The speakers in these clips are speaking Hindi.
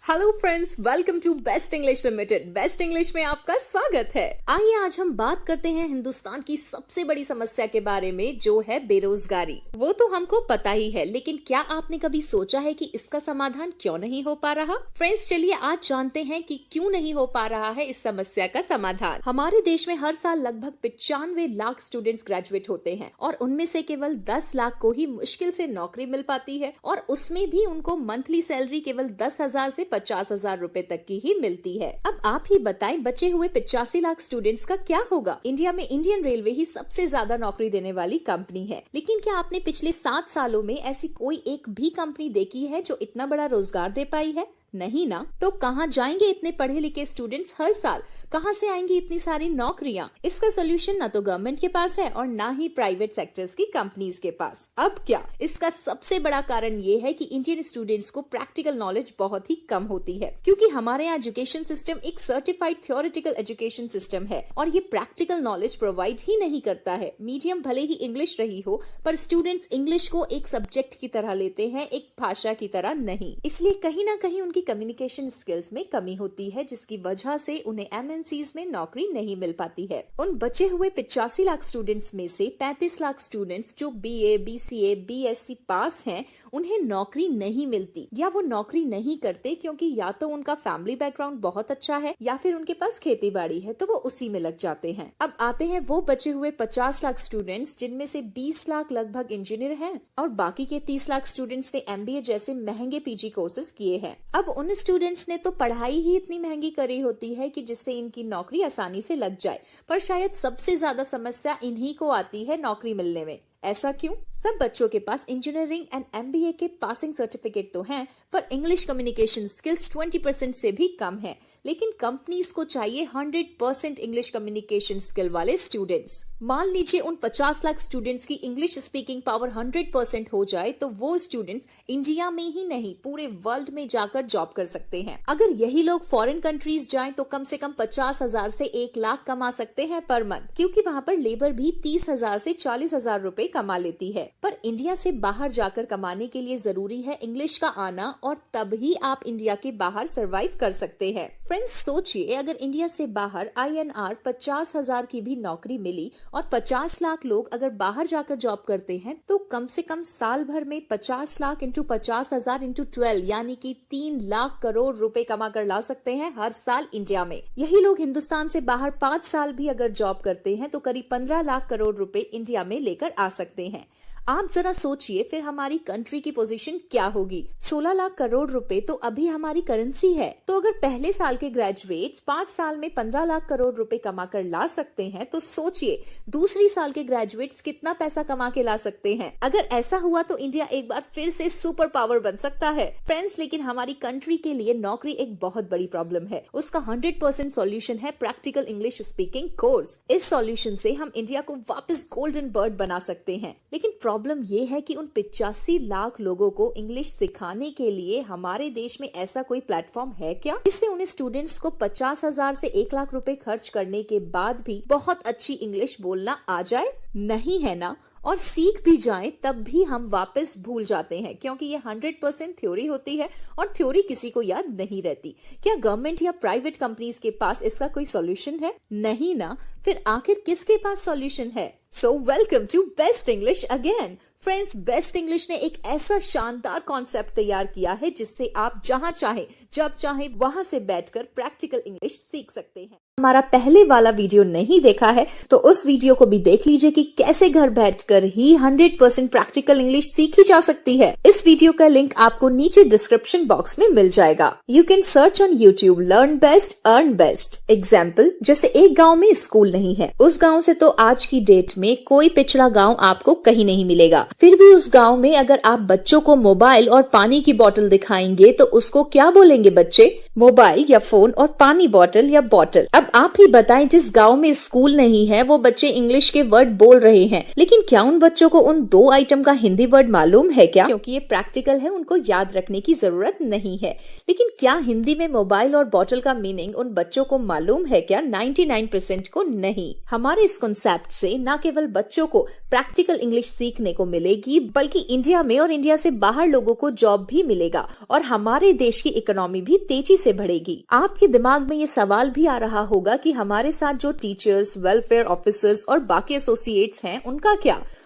Hello friends, welcome to best English limited. Best English में आपका स्वागत है। आइए आज हम बात करते हैं हिंदुस्तान की सबसे बड़ी समस्या के बारे में, जो है बेरोजगारी। वो तो हमको पता ही है, लेकिन क्या आपने कभी सोचा है कि इसका समाधान क्यों नहीं हो पा रहा? फ्रेंड्स, चलिए आज जानते हैं कि क्यों नहीं हो पा रहा है इस समस्या का समाधान। हमारे देश में हर साल लगभग 95 लाख स्टूडेंट्स ग्रेजुएट होते हैं और उनमें से केवल 10 लाख को ही मुश्किल से नौकरी मिल पाती है, और उसमें भी उनको मंथली सैलरी केवल 10,000 से 50,000 रुपए तक की ही मिलती है। अब आप ही बताएं, बचे हुए 85 लाख स्टूडेंट्स का क्या होगा? इंडिया में इंडियन रेलवे ही सबसे ज्यादा नौकरी देने वाली कंपनी है, लेकिन क्या आपने पिछले 7 सालों में ऐसी कोई एक भी कंपनी देखी है जो इतना बड़ा रोजगार दे पाई है? नहीं ना। तो कहाँ जाएंगे इतने पढ़े लिखे स्टूडेंट्स हर साल? कहाँ से आएंगी इतनी सारी नौकरियां? इसका सोल्यूशन ना तो गवर्नमेंट के पास है और ना ही प्राइवेट सेक्टर्स की कंपनीज के पास। अब क्या? इसका सबसे बड़ा कारण ये है कि इंडियन स्टूडेंट्स को प्रैक्टिकल नॉलेज बहुत ही कम होती है, क्योंकि हमारे यहाँ एजुकेशन सिस्टम एक सर्टिफाइड थ्योरेटिकल एजुकेशन सिस्टम है और ये प्रैक्टिकल नॉलेज प्रोवाइड ही नहीं करता है। मीडियम भले ही इंग्लिश रही हो, पर स्टूडेंट्स इंग्लिश को एक सब्जेक्ट की तरह लेते हैं, एक भाषा की तरह नहीं। इसलिए कहीं ना कहीं उनकी कम्युनिकेशन स्किल्स में कमी होती है, जिसकी वजह से उन्हें एमएनसीज में नौकरी नहीं मिल पाती है। उन बचे हुए 85 लाख स्टूडेंट्स में से 35 लाख स्टूडेंट्स जो बीए, बीसीए, बीएससी पास हैं, उन्हें नौकरी नहीं मिलती, या वो नौकरी नहीं करते क्योंकि या तो उनका फैमिली बैकग्राउंड बहुत अच्छा है या फिर उनके पास खेती बाड़ी है, तो वो उसी में लग जाते हैं। अब आते हैं वो बचे हुए 50 लाख स्टूडेंट्स, जिनमें से 20 लाख लगभग इंजीनियर हैं और बाकी के 30 लाख स्टूडेंट्स ने एमबीए जैसे महंगे पीजी कोर्सेज किए हैं। अब उन स्टूडेंट्स ने तो पढ़ाई ही इतनी महंगी करी होती है कि जिससे इनकी नौकरी आसानी से लग जाए, पर शायद सबसे ज्यादा समस्या इन्हीं को आती है नौकरी मिलने में। ऐसा क्यों? सब बच्चों के पास इंजीनियरिंग एंड एमबीए के पासिंग सर्टिफिकेट तो हैं, पर इंग्लिश कम्युनिकेशन स्किल्स 20% से भी कम है। लेकिन कंपनीज को चाहिए 100% इंग्लिश कम्युनिकेशन स्किल वाले स्टूडेंट्स। मान लीजिए उन 50 लाख स्टूडेंट्स की इंग्लिश स्पीकिंग पावर 100% हो जाए, तो वो स्टूडेंट्स इंडिया में ही नहीं पूरे वर्ल्ड में जाकर जॉब कर सकते हैं। अगर यही लोग फॉरेन कंट्रीज जाएं तो कम से कम 50,000 से 1 लाख कमा सकते हैं पर मंथ, क्योंकि वहाँ पर लेबर भी 30,000 से 40,000 रुपए कमा लेती है। पर इंडिया से बाहर जाकर कमाने के लिए जरूरी है इंग्लिश का आना, और तब ही आप इंडिया के बाहर सरवाइव कर सकते हैं। फ्रेंड्स, सोचिए अगर इंडिया से बाहर INR 50,000 की भी नौकरी मिली और 50 लाख लोग अगर बाहर जाकर जॉब करते हैं, तो कम से कम साल भर में 50 लाख इंटू 50,000 इंटू 12 यानी कि 3 लाख करोड़ रुपए कमा कर ला सकते हैं हर साल इंडिया में। यही लोग हिंदुस्तान से बाहर 5 साल भी अगर जॉब करते हैं तो करीब 15 लाख करोड़ रुपए इंडिया में लेकर आ सकते हैं। आप जरा सोचिए फिर हमारी कंट्री की पोजीशन क्या होगी। 16 लाख करोड़ रुपए तो अभी हमारी करेंसी है। तो अगर पहले साल के ग्रेजुएट्स 5 साल में 15 लाख करोड़ रुपए कमा कर ला सकते हैं, तो सोचिए दूसरी साल के ग्रेजुएट्स कितना पैसा कमा के ला सकते हैं। अगर ऐसा हुआ तो इंडिया एक बार फिर से सुपर पावर बन सकता है। फ्रेंड्स, लेकिन हमारी कंट्री के लिए नौकरी एक बहुत बड़ी प्रॉब्लम है। उसका 100% सॉल्यूशन है प्रैक्टिकल इंग्लिश स्पीकिंग कोर्स। इस सॉल्यूशन से हम इंडिया को वापस गोल्डन बर्ड बना सकते हैं। लेकिन प्रॉब्लम ये है कि उन 85 लाख लोगों को इंग्लिश सिखाने के लिए हमारे देश में ऐसा कोई प्लेटफॉर्म है क्या, जिससे उन्हें स्टूडेंट्स को 50,000 से 1 लाख रुपए खर्च करने के बाद भी बहुत अच्छी इंग्लिश बोलना आ जाए? नहीं है ना। और सीख भी जाएं तब भी हम वापस भूल जाते हैं, क्योंकि ये 100% थ्योरी होती है और थ्योरी किसी को याद नहीं रहती। क्या गवर्नमेंट या प्राइवेट कंपनीज के पास इसका कोई सॉल्यूशन है? नहीं ना। फिर आखिर किसके पास सॉल्यूशन है? So welcome to best English again. Friends, best English ने एक ऐसा शानदार कॉन्सेप्ट तैयार किया है जिससे आप जहां चाहे जब चाहे वहां से बैठकर प्रैक्टिकल इंग्लिश सीख सकते हैं। हमारा पहले वाला वीडियो नहीं देखा है तो उस वीडियो को भी देख लीजिए कि कैसे घर बैठकर ही 100% प्रैक्टिकल इंग्लिश सीखी जा सकती है। इस वीडियो का लिंक आपको नीचे डिस्क्रिप्शन बॉक्स में मिल जाएगा। You can search on YouTube learn best earn best. Example, जैसे एक गाँव में स्कूल नहीं है, उस गाँव से तो आज की डेट में कोई पिछड़ा गाँव आपको कहीं नहीं मिलेगा। फिर भी उस गाँव में अगर आप बच्चों को मोबाइल और पानी की बोतल दिखाएंगे तो उसको क्या बोलेंगे बच्चे? मोबाइल या फोन और पानी बोतल या बोतल। अब आप ही बताएं, जिस गांव में स्कूल नहीं है वो बच्चे इंग्लिश के वर्ड बोल रहे हैं, लेकिन क्या उन बच्चों को उन 2 आइटम का हिंदी वर्ड मालूम है क्या? क्योंकि ये प्रैक्टिकल है, उनको याद रखने की जरूरत नहीं है। लेकिन क्या हिंदी में मोबाइल और बोतल का मीनिंग उन बच्चों को मालूम है क्या? 99% को नहीं। हमारे इस कॉन्सेप्ट से न केवल बच्चों को प्रैक्टिकल इंग्लिश सीखने को मिलेगी बल्कि इंडिया में और इंडिया से बाहर लोगों को जॉब भी मिलेगा और हमारे देश की इकोनॉमी भी तेजी से बढ़ेगी। आपके दिमाग में ये सवाल भी आ रहा होगा कि हमारे साथ जो टीचर्स, वेलफेयर ऑफिसर्स और बाकी एसोसिएट्स हैं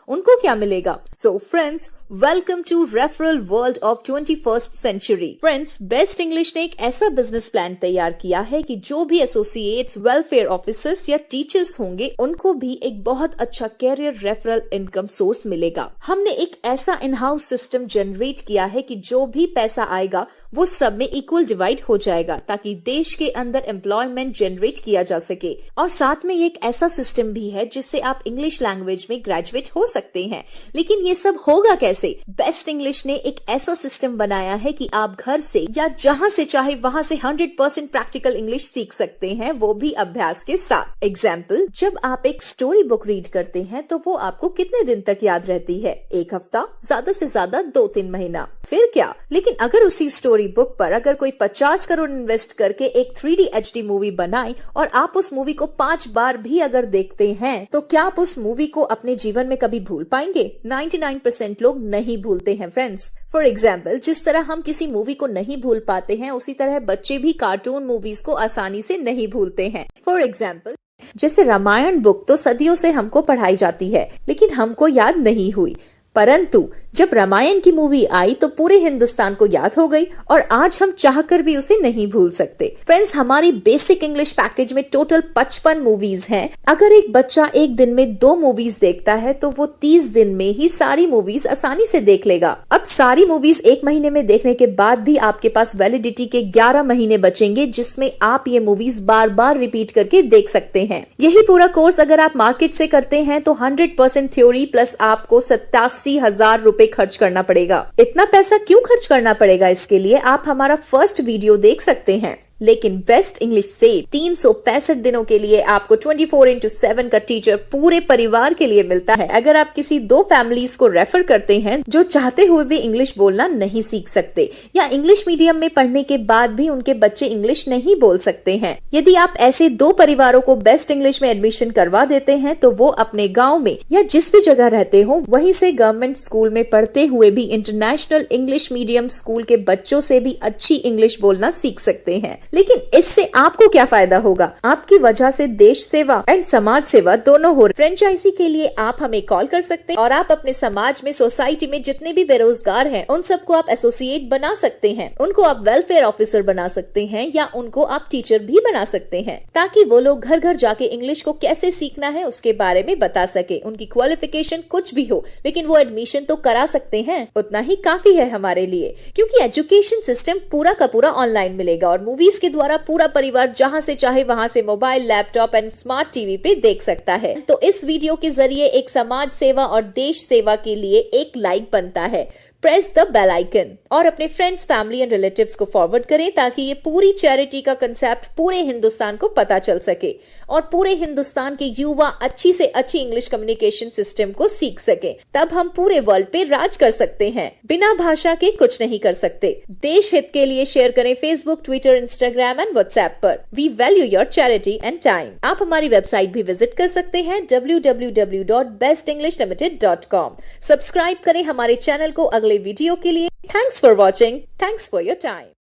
उनको क्या मिलेगा? So friends, welcome to referral world of 21st century. Friends, best English ने एक ऐसा बिजनेस प्लान तैयार किया है कि जो भी एसोसिएट्स, वेलफेयर ऑफिसर्स या टीचर्स होंगे उनको भी एक बहुत अच्छा कैरियर रेफरल इनकम सोर्स मिलेगा। हमने एक ऐसा इन हाउस सिस्टम जनरेट किया है कि जो भी पैसा आएगा वो सब में इक्वल डिवाइड हो जाएगा ताकि देश के अंदर एम्प्लॉयमेंट जनरेट किया जा सके। और साथ में एक ऐसा सिस्टम भी है जिससे आप इंग्लिश लैंग्वेज में ग्रेजुएट हो सकते हैं। लेकिन ये सब होगा कैसे? बेस्ट इंग्लिश ने एक ऐसा सिस्टम बनाया है कि आप घर से या जहां से चाहे वहां से 100% प्रैक्टिकल इंग्लिश सीख सकते हैं, वो भी अभ्यास के साथ। एग्जाम्पल, जब आप एक स्टोरी बुक रीड करते हैं तो वो आपको कितने दिन तक याद रहती है? 1 हफ्ता, ज्यादा से ज्यादा 2-3 महीना, फिर क्या? लेकिन अगर उसी स्टोरी बुक पर अगर कोई 50 करोड़ इन्वेस्ट करके एक 3D HD मूवी बनाए और आप उस मूवी को 5 बार भी अगर देखते हैं तो क्या आप उस मूवी को अपने जीवन में कभी भूल पाएंगे? 99% लोग नहीं भूलते हैं फ्रेंड्स। फॉर एग्जाम्पल, जिस तरह हम किसी मूवी को नहीं भूल पाते हैं उसी तरह बच्चे भी कार्टून मूवीज को आसानी से नहीं भूलते हैं। फॉर एग्जाम्पल, जैसे रामायण बुक तो सदियों से हमको पढ़ाई जाती है लेकिन हमको याद नहीं हुई, परंतु जब रामायण की मूवी आई तो पूरे हिंदुस्तान को याद हो गई और आज हम चाहकर भी उसे नहीं भूल सकते। फ्रेंड्स, हमारी बेसिक इंग्लिश पैकेज में टोटल 55 मूवीज हैं। अगर एक बच्चा एक दिन में 2 मूवीज देखता है तो वो 30 दिन में ही सारी मूवीज आसानी से देख लेगा। अब सारी मूवीज 1 महीने में देखने के बाद भी आपके पास वैलिडिटी के 11 महीने बचेंगे जिसमें आप ये मूवीज बार बार रिपीट करके देख सकते हैं। यही पूरा कोर्स अगर आप मार्केट से करते हैं तो 100% थ्योरी प्लस आपको 87,000 रुपए खर्च करना पड़ेगा। इतना पैसा क्यों खर्च करना पड़ेगा? इसके लिए आप हमारा फर्स्ट वीडियो देख सकते हैं। लेकिन बेस्ट इंग्लिश से 365 दिनों के लिए आपको 24/7 का टीचर पूरे परिवार के लिए मिलता है। अगर आप किसी 2 फैमिलीज को रेफर करते हैं जो चाहते हुए भी इंग्लिश बोलना नहीं सीख सकते या इंग्लिश मीडियम में पढ़ने के बाद भी उनके बच्चे इंग्लिश नहीं बोल सकते हैं, यदि आप ऐसे 2 परिवारों को बेस्ट इंग्लिश में एडमिशन करवा देते हैं तो वो अपने गाँव में या जिस भी जगह रहते हो वहीं से गवर्नमेंट स्कूल में पढ़ते हुए भी इंटरनेशनल इंग्लिश मीडियम स्कूल के बच्चों से भी अच्छी इंग्लिश बोलना सीख सकते हैं। लेकिन इससे आपको क्या फायदा होगा? आपकी वजह से देश सेवा एंड समाज सेवा दोनों हो रही। फ्रेंचाइजी के लिए आप हमें कॉल कर सकते हैं और आप अपने समाज में, सोसाइटी में जितने भी बेरोजगार हैं उन सबको आप एसोसिएट बना सकते हैं, उनको आप वेलफेयर ऑफिसर बना सकते हैं या उनको आप टीचर भी बना सकते हैं ताकि वो लोग घर घर जाके इंग्लिश को कैसे सीखना है उसके बारे में बता सके। उनकी क्वालिफिकेशन कुछ भी हो लेकिन वो एडमिशन तो करा सकते हैं, उतना ही काफी है हमारे लिए क्योंकि एजुकेशन सिस्टम पूरा का पूरा ऑनलाइन मिलेगा और मूवीज के द्वारा पूरा परिवार जहां से चाहे वहां से mobile, laptop and smart TV पे देख सकता है। तो इस वीडियो के जरिए एक समाज सेवा और देश सेवा के लिए एक लाइक बनता है। प्रेस द बेल आइकन और अपने फ्रेंड्स, फैमिली एंड रिलेटिव्स को फॉरवर्ड करें ताकि ये पूरी चैरिटी का कंसेप्ट पूरे हिंदुस्तान को पता चल सके और पूरे हिंदुस्तान के युवा अच्छी से अच्छी इंग्लिश कम्युनिकेशन सिस्टम को सीख सके। तब हम पूरे वर्ल्ड पे राज कर सकते हैं। बिना भाषा के कुछ नहीं कर सकते। देश हित के लिए शेयर करें Facebook, Twitter, Instagram and WhatsApp पर। We value your charity and time. आप हमारी वेबसाइट भी विजिट कर सकते हैं www.bestinglishlimited.com। सब्सक्राइब करें हमारे चैनल को अगले वीडियो के लिए। Thanks for watching. Thanks for your time.